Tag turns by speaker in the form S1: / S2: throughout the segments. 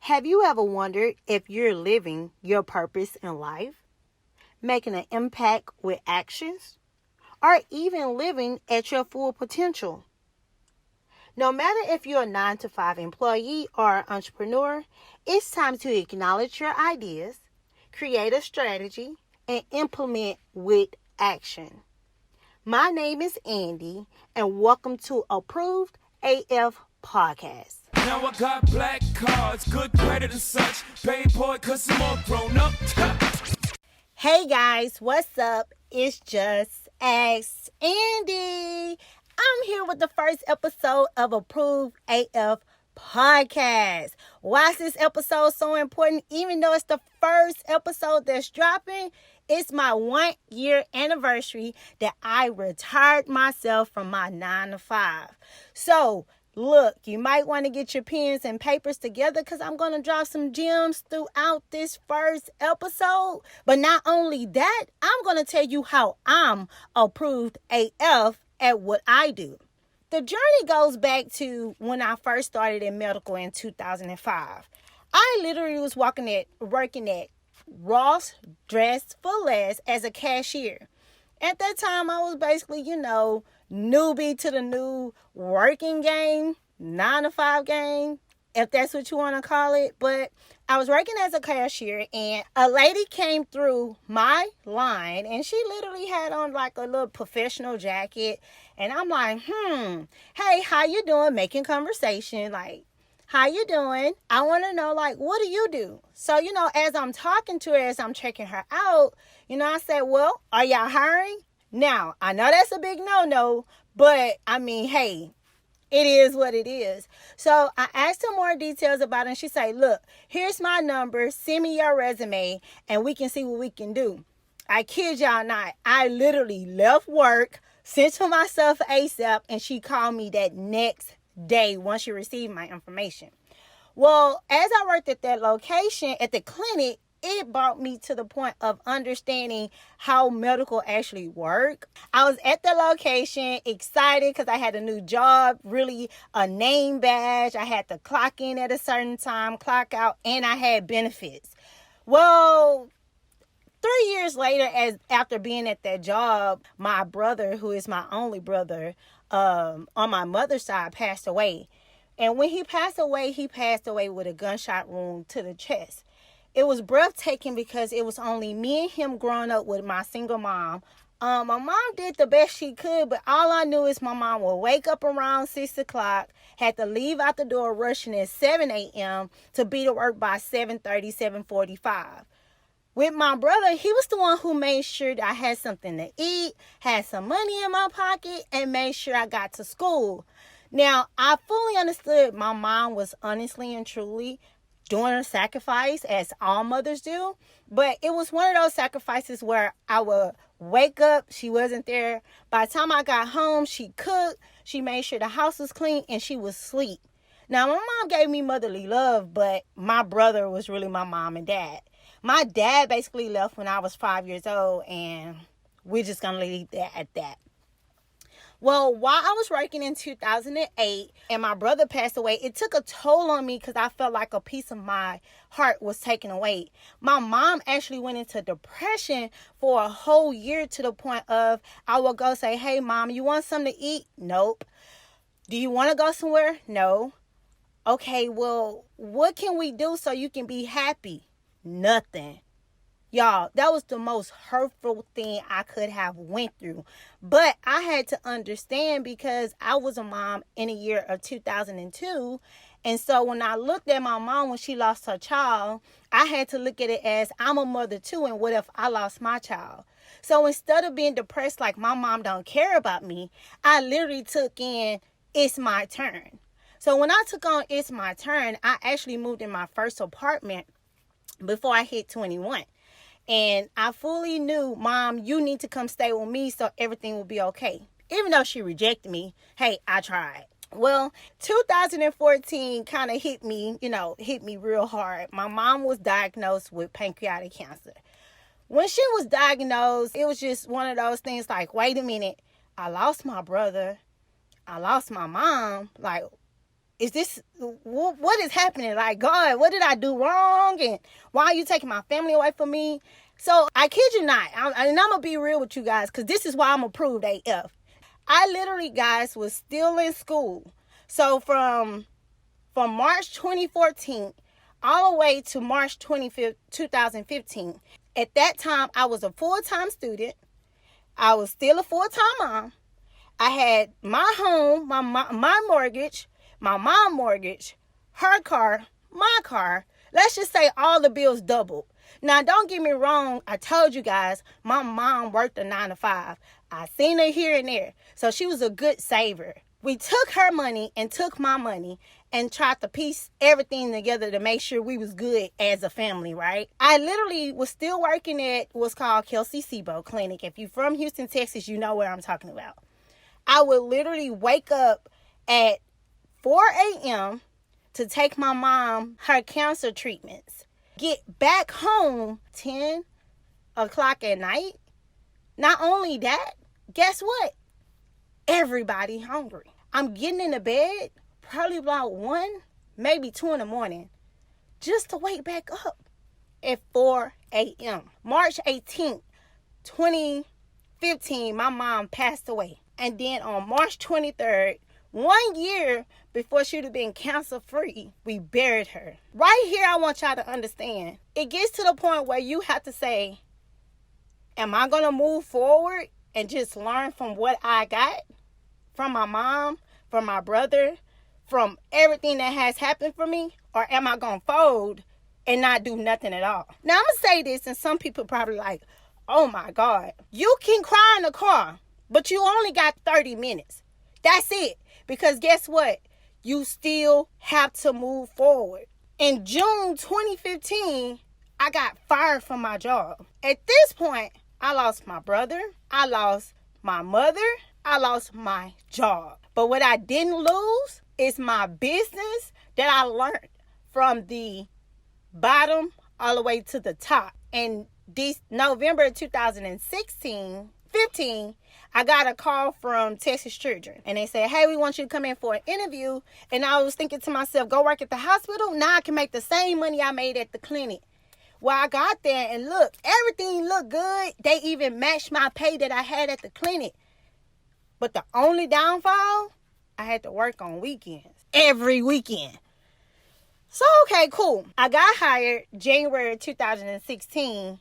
S1: Have you ever wondered if you're living your purpose in life, making an impact with actions, or even living at your full potential? No matter if you're a 9-to-5 employee or an entrepreneur, it's time to acknowledge your ideas, create a strategy, and implement with action. My name is Andy, and welcome to Approved AF Podcast.
S2: Now I got black cards, good credit and such. Paid for it cause I'm all grown up.
S1: Hey guys, what's up? It's just Ask Andy. I'm here with the first episode of Approved AF Podcast. Why is this episode so important? Even though it's the first episode that's dropping, it's my 1-year anniversary that I retired myself from my 9-to-5. So, look, you might want to get your pens and papers together because I'm going to drop some gems throughout this first episode. But not only that, I'm going to tell you how I'm approved AF at what I do. The journey goes back to when I first started in medical in 2005. I literally was working at Ross Dress for Less as a cashier. At that time, I was basically, newbie to the new working game, 9-to-5 game, if that's what you want to call it. But I was working as a cashier, and a lady came through my line, and she literally had on like a little professional jacket. And I'm like, hey, how you doing? Making conversation, like, how you doing? I want to know, like, what do you do? So, as I'm talking to her, as I'm checking her out, I said, well, are y'all hiring? Now, I know that's a big no-no, but I mean, hey, it is what it is. So I asked her more details about it, and she said, look, here's my number, send me your resume, and we can see what we can do. I kid y'all not. I literally left work, sent to myself ASAP, and she called me that next day once she received my information. Well, as I worked at that location, at the clinic, it brought me to the point of understanding how medical actually work. I was at the location excited because I had a new job, really a name badge. I had to clock in at a certain time, clock out, and I had benefits. Well, 3 years later, after being at that job, my brother, who is my only brother, on my mother's side, passed away. And when he passed away with a gunshot wound to the chest. It was breathtaking because it was only me and him growing up with my single mom. My mom did the best she could, but all I knew is my mom would wake up around 6 o'clock, had to leave out the door rushing at 7 a.m. to be to work by 7:30, 7:45. With my brother, he was the one who made sure that I had something to eat, had some money in my pocket, and made sure I got to school. Now, I fully understood my mom was honestly and truly doing a sacrifice, as all mothers do. But it was one of those sacrifices where I would wake up, she wasn't there. By the time I got home, she cooked, she made sure the house was clean, and she was asleep. Now, my mom gave me motherly love, but my brother was really my mom and dad. My dad basically left when I was 5 years old, and we're just going to leave that at that. Well, while I was working in 2008 and my brother passed away, it took a toll on me because I felt like a piece of my heart was taken away. My mom actually went into depression for a whole year to the point of I would go say, hey, mom, you want something to eat? Nope. Do you want to go somewhere? No. Okay, well, what can we do so you can be happy? Nothing. Y'all, that was the most hurtful thing I could have went through. But I had to understand because I was a mom in the year of 2002. And so when I looked at my mom when she lost her child, I had to look at it as I'm a mother too. And what if I lost my child? So instead of being depressed like my mom don't care about me, I literally took in it's my turn. So when I took on it's my turn, I actually moved in my first apartment before I hit 21. And I fully knew, Mom, you need to come stay with me so everything will be okay. Even though she rejected me, hey, I tried. Well, 2014 kind of hit me real hard. My mom was diagnosed with pancreatic cancer. When she was diagnosed, it was just one of those things like, wait a minute, I lost my brother. I lost my mom. Like, is this, what is happening? Like, God, what did I do wrong? And why are you taking my family away from me? So I kid you not, and I'm going to be real with you guys, because this is why I'm approved AF. I literally, guys, was still in school. So from March 2014 all the way to March 2015, at that time, I was a full-time student. I was still a full-time mom. I had my home, my mortgage, my mom's mortgage, her car, my car. Let's just say all the bills doubled. Now, don't get me wrong. I told you guys, my mom worked a 9 to 5. I seen her here and there. So she was a good saver. We took her money and took my money and tried to piece everything together to make sure we was good as a family, right? I literally was still working at what's called Kelsey Sebo Clinic. If you're from Houston, Texas, you know where I'm talking about. I would literally wake up at 4 a.m. to take my mom her cancer treatments. Get back home 10 o'clock at night. Not only that, guess what? Everybody hungry. I'm getting in the bed probably about 1, maybe 2 in the morning just to wake back up at 4 a.m. March 18th, 2015, my mom passed away. And then on March 23rd, 1 year before she would have been cancer free, we buried her. Right here, I want y'all to understand. It gets to the point where you have to say, am I going to move forward and just learn from what I got? From my mom, from my brother, from everything that has happened for me? Or am I going to fold and not do nothing at all? Now, I'm going to say this, and some people probably like, oh my God. You can cry in the car, but you only got 30 minutes. That's it. Because guess what? You still have to move forward. In June 2015, I got fired from my job. At this point, I lost my brother. I lost my mother. I lost my job. But what I didn't lose is my business that I learned from the bottom all the way to the top. In November 2015, I got a call from Texas Children. And they said, hey, we want you to come in for an interview. And I was thinking to myself, go work at the hospital? Now I can make the same money I made at the clinic. Well, I got there and look, everything looked good. They even matched my pay that I had at the clinic. But the only downfall, I had to work on weekends. Every weekend. So, okay, cool. I got hired January 2016.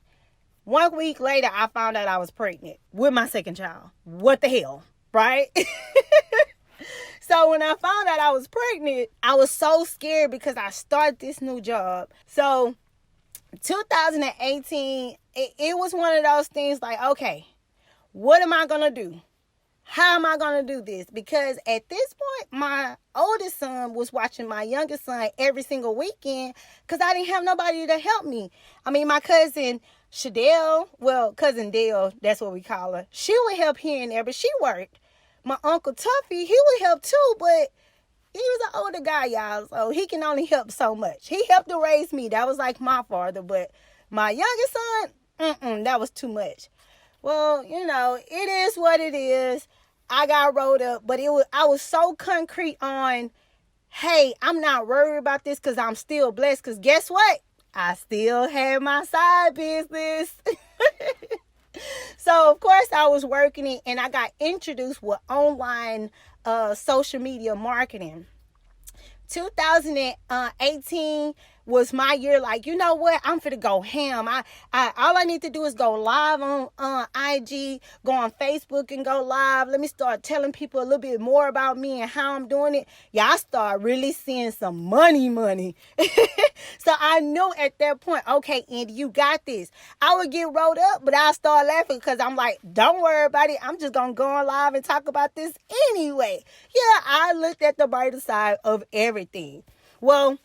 S1: 1 week later, I found out I was pregnant with my second child. What the hell, right? So when I found out I was pregnant, I was so scared because I started this new job. So 2018, it was one of those things like, okay, what am I going to do? How am I going to do this? Because at this point, my oldest son was watching my youngest son every single weekend because I didn't have nobody to help me. I mean, my cousin Shadell, well, cousin Dale, that's what we call her. She would help here and there, but she worked. My Uncle Tuffy, he would help too, but he was an older guy, y'all, so he can only help so much. He helped to raise me. That was like my father, but my youngest son, that was too much. Well, you know, it is what it is. I got rolled up, but I was so concrete on, hey, I'm not worried about this because I'm still blessed. Because guess what? I still had my side business. So, of course, I was working it, and I got introduced with online social media marketing. 2018 was my year. Like, you know what? I'm finna go ham. All I need to do is go live on IG, go on Facebook and go live. Let me start telling people a little bit more about me and how I'm doing it. Yeah, I start really seeing some money. So I knew at that point, okay, Andy, you got this. I would get rolled up, but I'll start laughing because I'm like, don't worry about it. I'm just gonna go on live and talk about this anyway. Yeah, I looked at the brighter side of everything. Well,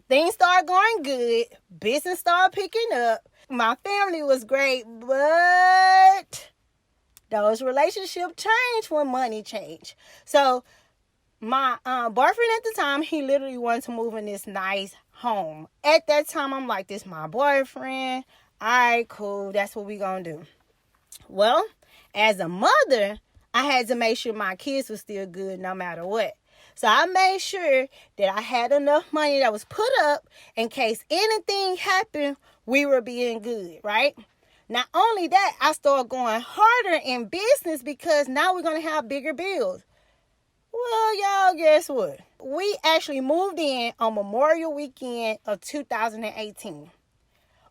S1: things started going good. Business started picking up. My family was great, but those relationships changed when money changed. So my boyfriend at the time, he literally wanted to move in this nice home. At that time, I'm like, this my boyfriend. All right, cool. That's what we gonna do. Well, as a mother, I had to make sure my kids were still good no matter what. So I made sure that I had enough money that was put up in case anything happened, we were being good, right? Not only that, I started going harder in business because now we're going to have bigger bills. Well, y'all, guess what? We actually moved in on Memorial Weekend of 2018.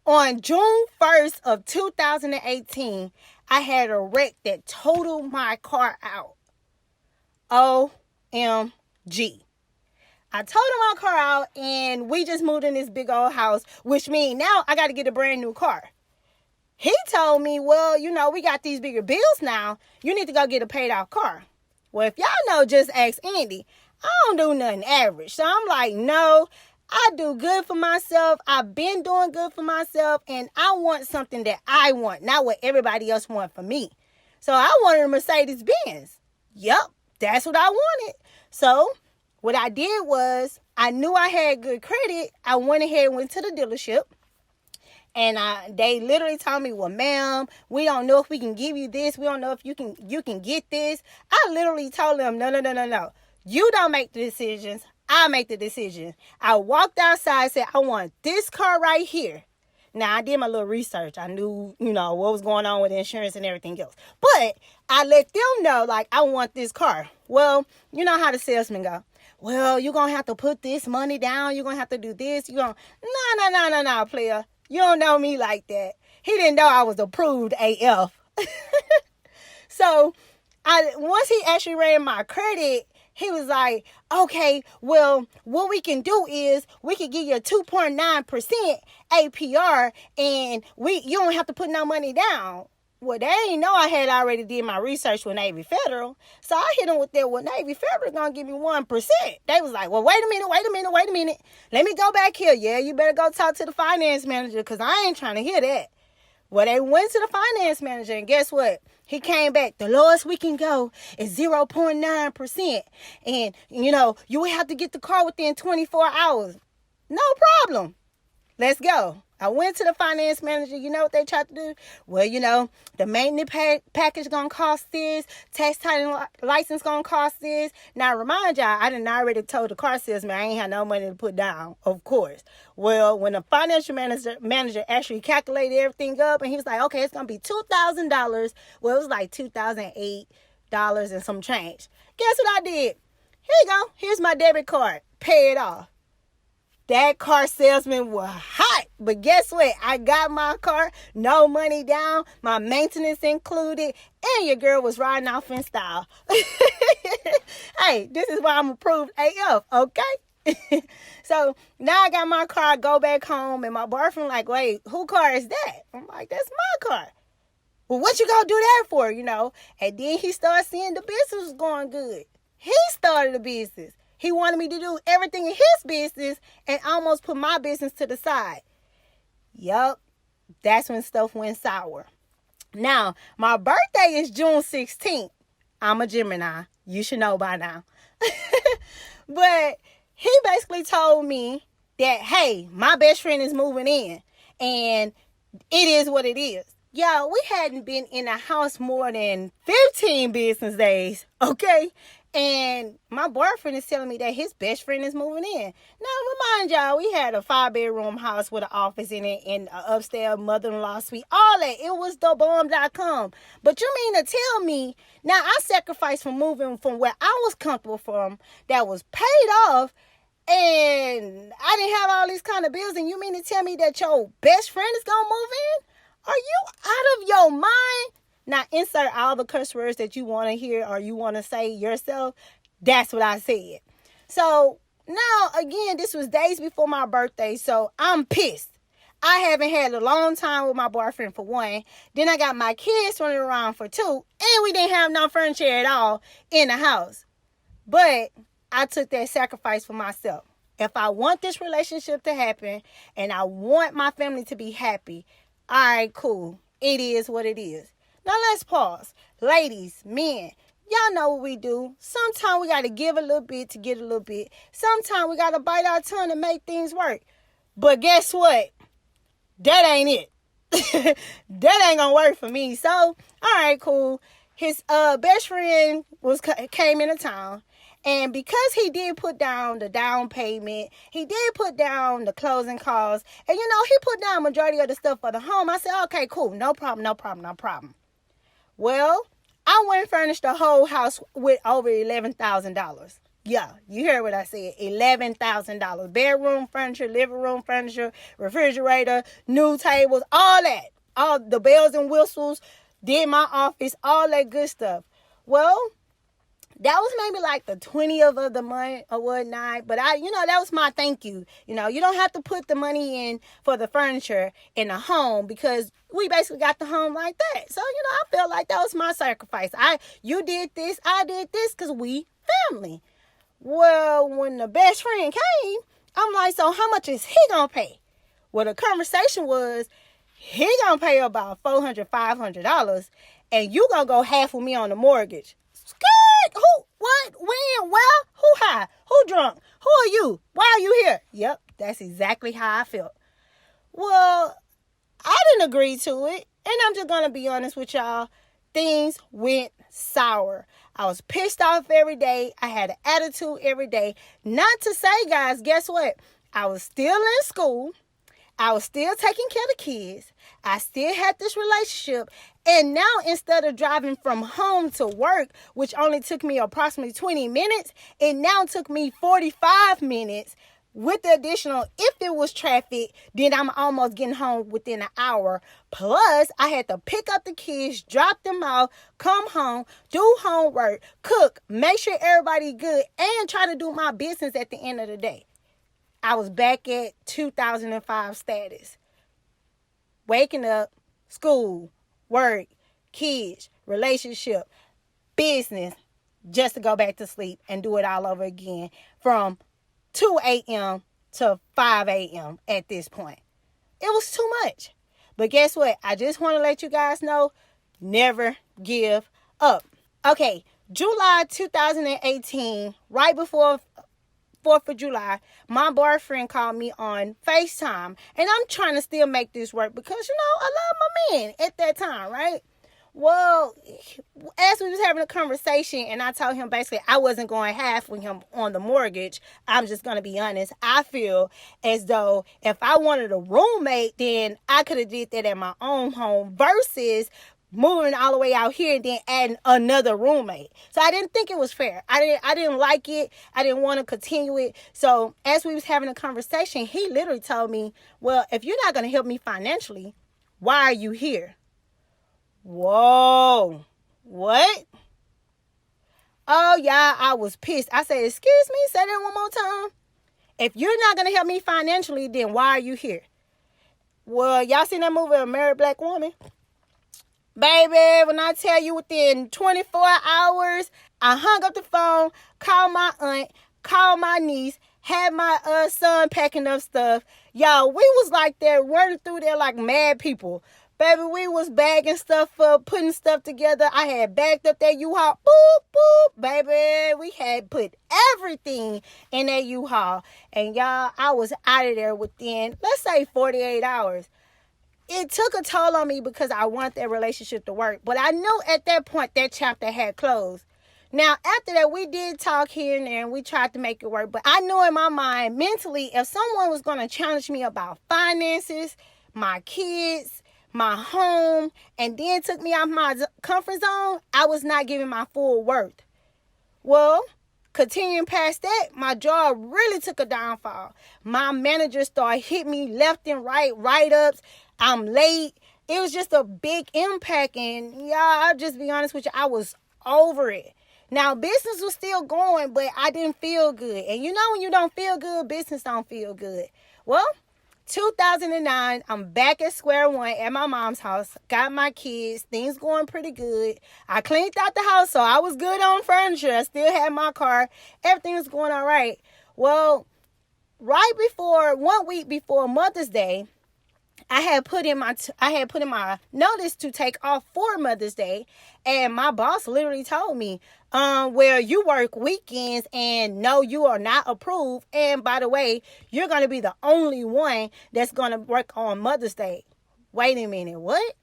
S1: On June 1st of 2018, I had a wreck that totaled my car out. OMG. I totaled my car out and we just moved in this big old house, which means now I got to get a brand new car. He told me, well, we got these bigger bills now. You need to go get a paid off car. Well, if y'all know, just ask Andy. I don't do nothing average. So I'm like, no, I do good for myself. I've been doing good for myself. And I want something that I want, not what everybody else wants for me. So I wanted a Mercedes Benz. Yep, that's what I wanted. So what I did was, I knew I had good credit. I went ahead and went to the dealership. And they literally told me, well, ma'am, we don't know if we can give you this. We don't know if you can get this. I literally told them, no. You don't make the decisions. I make the decisions. I walked outside and said, I want this car right here. Now, I did my little research. I knew, what was going on with insurance and everything else. But I let them know, like, I want this car. Well, you know how the salesman go. Well, you're going to have to put this money down. You're going to have to do this. You're going to, no, player. You don't know me like that. He didn't know I was approved AF. So, once he actually ran my credit, he was like, okay, well, what we can do is we can give you a 2.9% APR and you don't have to put no money down. Well, they didn't know I had already did my research with Navy Federal. So I hit them with that, well, Navy Federal going to give me 1%. They was like, well, wait a minute. Let me go back here. Yeah, you better go talk to the finance manager because I ain't trying to hear that. Well, they went to the finance manager and guess what? He came back. The lowest we can go is 0.9%. And, you will have to get the car within 24 hours. No problem. Let's go. I went to the finance manager. You know what they tried to do? Well, the maintenance package going to cost this. Tax title license going to cost this. Now, remind y'all, I didn't already told the car salesman I ain't had no money to put down, of course. Well, when the financial manager actually calculated everything up, and he was like, okay, it's going to be $2,000. Well, it was like $2,008 and some change. Guess what I did? Here you go. Here's my debit card. Pay it off. That car salesman was hot. But guess what? I got my car, no money down, my maintenance included, and your girl was riding off in style. Hey, this is why I'm approved AF, okay? So now I got my car, go back home, and my boyfriend like, wait, who car is that? I'm like, that's my car. Well, what you gonna do that for, And then he started seeing the business was going good. He started a business. He wanted me to do everything in his business and almost put my business to the side. Yup, that's when stuff went sour. Now, my birthday is June 16th. I'm a Gemini. You should know by now. But he basically told me that, hey, my best friend is moving in. And it is what it is. Y'all, we hadn't been in the house more than 15 business days, okay? And my boyfriend is telling me that his best friend is moving in. Now, remind y'all, we had a 5-bedroom house with an office in it and an upstairs mother-in-law suite. All that. It was the bomb.com. But you mean to tell me, now I sacrificed from moving from where I was comfortable from that was paid off, and I didn't have all these kind of bills, and you mean to tell me that your best friend is going to move in? Are you out of your mind? Now, insert all the curse words that you want to hear or you want to say yourself. That's what I said. So, now, again, this was days before my birthday, so I'm pissed. I haven't had a long time with my boyfriend for one. Then I got my kids running around for two. And we didn't have no furniture at all in the house. But I took that sacrifice for myself. If I want this relationship to happen and I want my family to be happy, all right, cool. It is what it is. Now let's pause. Ladies, men, y'all know what we do. Sometimes we got to give a little bit to get a little bit. Sometimes we got to bite our tongue and make things work. But guess what? That ain't it. That ain't going to work for me. So, all right, cool. His best friend came into town. And because he did put down the down payment, he did put down the closing costs, and he put down majority of the stuff for the home. I said, okay, cool, no problem, no problem, no problem. Well, I went and furnished the whole house with over $11,000. Yeah, you heard what I said. $11,000. Bedroom furniture, living room furniture, refrigerator, new tables, all that. All the bells and whistles, did my office, all that good stuff. Well, that was maybe like the 20th of the month or whatnot. But that was my thank you. You don't have to put the money in for the furniture in the home because we basically got the home like that. So, I felt like that was my sacrifice. You did this, I did this because we family. Well, when the best friend came, I'm like, so how much is he going to pay? Well, the conversation was, he going to pay about $400, $500, and you going to go half with me on the mortgage. Skirt! Who? What? When? Well? Who high? Who drunk? Who are you? Why are you here? Yep, that's exactly how I felt. Well, I didn't agree to it, and I'm just going to be honest with y'all. Things went sour. I was pissed off every day. I had an attitude every day. Not to say, guys, guess what? I was still in school. I was still taking care of the kids. I still had this relationship. And now instead of driving from home to work, which only took me approximately 20 minutes, it now took me 45 minutes. With the additional, if it was traffic, then I'm almost getting home within an hour. Plus, I had to pick up the kids, drop them off, come home, do homework, cook, make sure everybody good, and try to do my business at the end of the day. I was back at 2005 status. Waking up, school, work, kids, relationship, business, just to go back to sleep and do it all over again from 2 a.m. to 5 a.m. at this point. It was too much. But guess what? I just want to let you guys know, never give up. Okay, July 2018, right before 4th of July, my boyfriend called me on FaceTime. And I'm trying to still make this work because, I love my man at that time, right? Well, as we was having a conversation and I told him basically I wasn't going half with him on the mortgage, I'm just going to be honest. I feel as though if I wanted a roommate, then I could have did that at my own home versus moving all the way out here and then adding another roommate. So I didn't think it was fair. I didn't like it. I didn't want to continue it. So as we was having a conversation, he literally told me, well, if you're not going to help me financially, why are you here? Whoa, what? Oh, yeah, I was pissed. I said, excuse me, say that one more time. If you're not going to help me financially, then why are you here? Well, y'all seen that movie, A Married Black Woman? Baby, when I tell you within 24 hours, I hung up the phone, called my aunt, called my niece, had my son packing up stuff. Y'all, we was like there, running through there like mad people. Baby, we was bagging stuff up, putting stuff together. I had bagged up that U-Haul. Boop, boop. Baby, we had put everything in that U-Haul. And y'all, I was out of there within, let's say, 48 hours. It took a toll on me because I want that relationship to work. But I knew at that point that chapter had closed. Now, after that, we did talk here and there, and we tried to make it work. But I knew in my mind, mentally, if someone was going to challenge me about finances, my kids, my home, and then took me out of my comfort zone, I was not giving my full worth. Well, continuing past that, my job really took a downfall. My manager started hitting me left and right, write-ups. I'm late. It was just a big impact, and y'all, I'll just be honest with you, I was over it. Now, business was still going, but I didn't feel good. And when you don't feel good, business don't feel good. Well, 2009, I'm back at square one at my mom's house. Got my kids. Things going pretty good. I cleaned out the house, so I was good on furniture. I still had my car. Everything was going all right. Well, 1 week before Mother's Day, I had put in my notice to take off for Mother's Day, and my boss literally told me, well, you work weekends, and no, you are not approved. And by the way, you're going to be the only one that's going to work on Mother's Day. Wait a minute, what?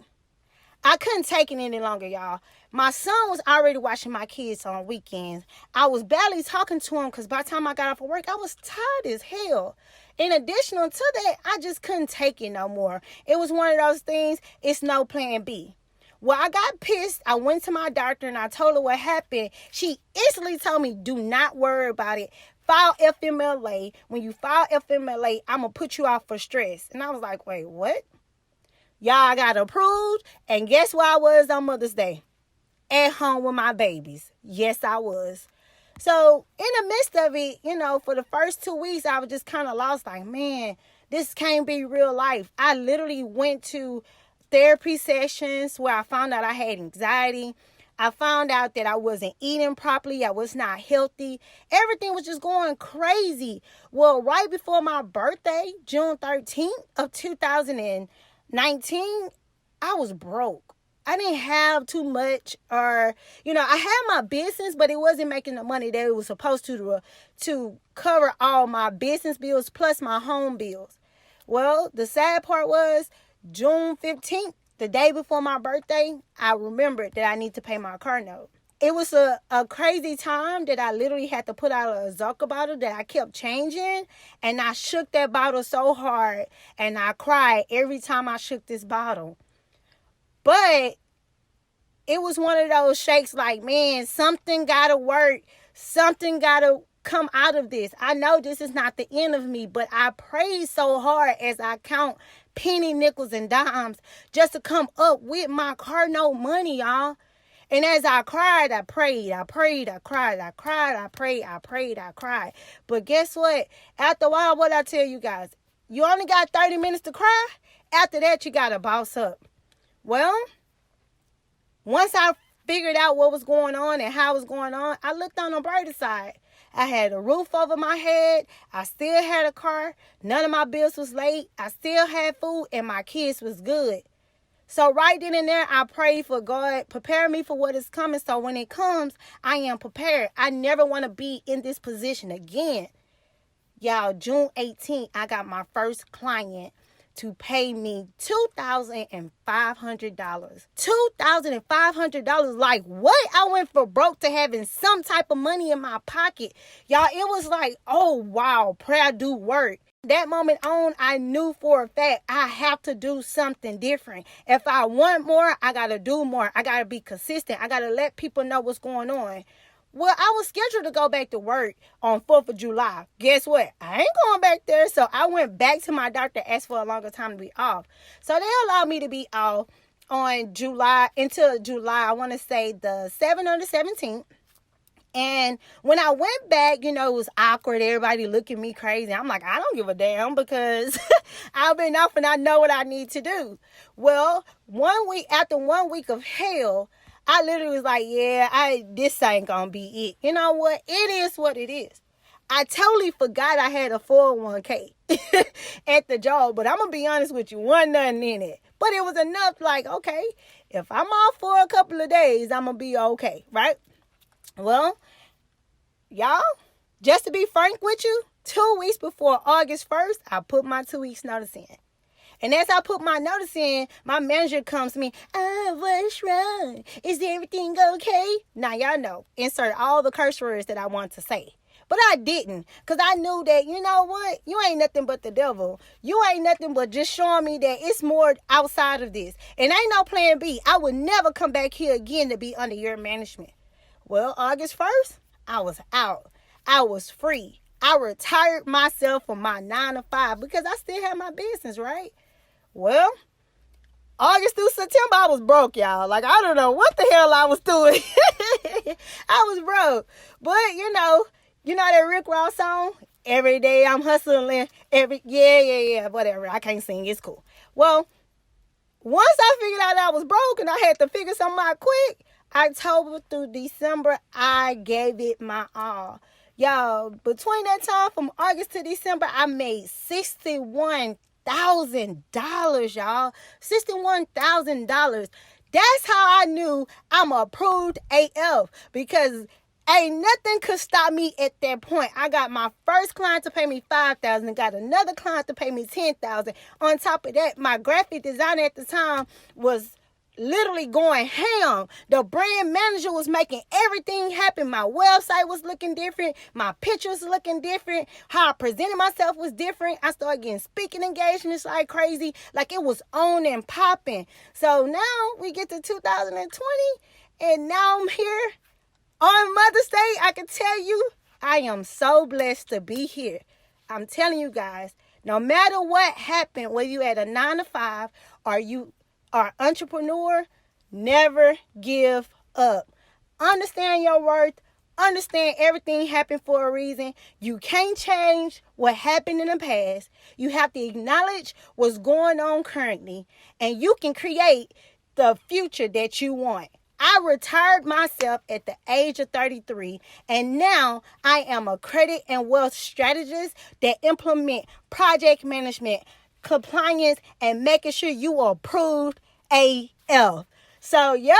S1: I couldn't take it any longer, y'all. My son was already watching my kids on weekends. I was barely talking to him because by the time I got off of work, I was tired as hell. In addition to that, I just couldn't take it no more. It was one of those things, it's no plan B. Well, I got pissed. I went to my doctor and I told her what happened. She instantly told me, do not worry about it. File FMLA. When you file FMLA, I'm going to put you out for stress. And I was like, wait, what? Y'all got approved. And guess where I was on Mother's Day? At home with my babies. Yes, I was. So in the midst of it, for the first 2 weeks, I was just kind of lost. Like, man, this can't be real life. I literally went to therapy sessions where I found out I had anxiety. I found out that I wasn't eating properly. I was not healthy. Everything was just going crazy. Well, right before my birthday, June 13th of 2019, I was broke. I didn't have too much, or, I had my business, but it wasn't making the money that it was supposed to cover all my business bills plus my home bills. Well, the sad part was June 15th, the day before my birthday, I remembered that I need to pay my car note. It was a crazy time that I literally had to put out a Zucker bottle that I kept changing, and I shook that bottle so hard, and I cried every time I shook this bottle. But it was one of those shakes like, man, something got to work. Something got to come out of this. I know this is not the end of me, but I prayed so hard as I count penny, nickels, and dimes just to come up with my car note money, y'all. And as I cried, I prayed, I prayed, I cried, I cried, I prayed, I prayed, I cried. But guess what? After a while, what I tell you guys, you only got 30 minutes to cry. After that, you got to boss up. Well, once I figured out what was going on and how it was going on, I looked on the brighter side. I had a roof over my head. I still had a car. None of my bills was late. I still had food, and my kids was good. So right then and there, I prayed for God, prepare me for what is coming. So when it comes, I am prepared. I never want to be in this position again. Y'all, June 18th, I got my first client to pay me $2,500. $2,500. Like, what? I went from broke to having some type of money in my pocket. Y'all, it was like, oh, wow, prayer do work. That moment on, I knew for a fact I have to do something different. If I want more, I got to do more. I got to be consistent. I got to let people know what's going on. Well, I was scheduled to go back to work on 4th of July. Guess what? I ain't going back there. So I went back to my doctor, asked for a longer time to be off. So they allowed me to be off on until July, I want to say the 7th or the 17th. And when I went back, it was awkward. Everybody looking at me crazy. I'm like, I don't give a damn because I've been off and I know what I need to do. Well, after 1 week of hell, I literally was like, yeah, this ain't gonna be it. You know what? It is what it is. I totally forgot I had a 401k at the job, but I'm gonna be honest with you, wasn't nothing in it. But it was enough, like, okay, if I'm off for a couple of days, I'm gonna be okay, right? Well, y'all, just to be frank with you, 2 weeks before August 1st, I put my 2 weeks notice in. And as I put my notice in, my manager comes to me, what's wrong? Is everything okay? Now, y'all know, insert all the curse words that I want to say. But I didn't, because I knew that, you know what? You ain't nothing but the devil. You ain't nothing but just showing me that it's more outside of this. And ain't no plan B. I would never come back here again to be under your management. Well, August 1st, I was out. I was free. I retired myself from my 9 to 5 because I still had my business, right? Well, August through September, I was broke, y'all. Like, I don't know what the hell I was doing. I was broke. But, you know that Rick Ross song? Every day I'm hustling. Whatever. I can't sing. It's cool. Well, once I figured out I was broke and I had to figure something out quick, October through December, I gave it my all. Y'all, between that time from August to December, I made $61,000, y'all. $61,000. That's how I knew I'm approved AF, because ain't nothing could stop me at that point. I got my first client to pay me $5,000, got another client to pay me $10,000. On top of that, my graphic designer at the time was literally going ham. The brand manager was making everything happen. My website was looking different. My pictures looking different. How I presented myself was different. I started getting speaking engagements like crazy. Like it was on and popping. So now we get to 2020 and now I'm here on Mother's Day. I can tell you, I am so blessed to be here. I'm telling you guys, no matter what happened, whether you at a 9-to-5 or you are entrepreneur, never give up. Understand your worth. Understand everything happened for a reason. You can't change what happened in the past. You have to acknowledge what's going on currently, and you can create the future that you want. I retired myself at the age of 33, and now I am a credit and wealth strategist that implement project management, compliance, and making sure you are approved AF. So, yep,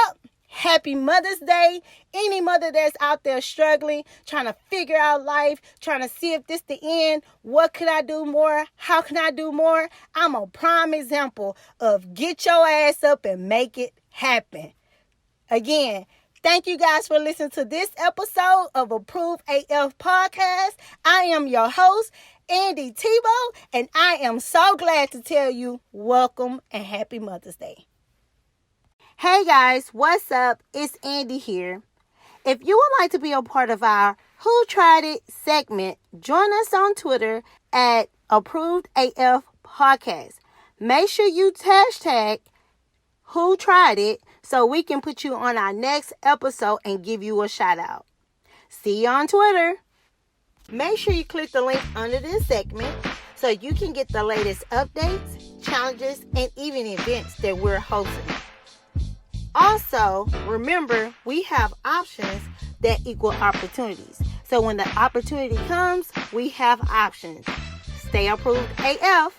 S1: happy Mother's Day. Any mother that's out there struggling, trying to figure out life, trying to see if this the end, what could I do more? How can I do more? I'm a prime example of get your ass up and make it happen. Again, thank you guys for listening to this episode of Approved AF Podcast. I am your host, Andy Tebow, and I am so glad to tell you welcome and happy Mother's Day. Hey guys, what's up? It's Andy here. If you would like to be a part of our Who Tried It segment, join us on Twitter at Approved AF Podcast. Make sure you hashtag Who Tried It so we can put you on our next episode and give you a shout out. See you on Twitter. Make sure you click the link under this segment so you can get the latest updates, challenges, and even events that we're hosting. Also, remember, we have options that equal opportunities. So when the opportunity comes, we have options. Stay approved AF.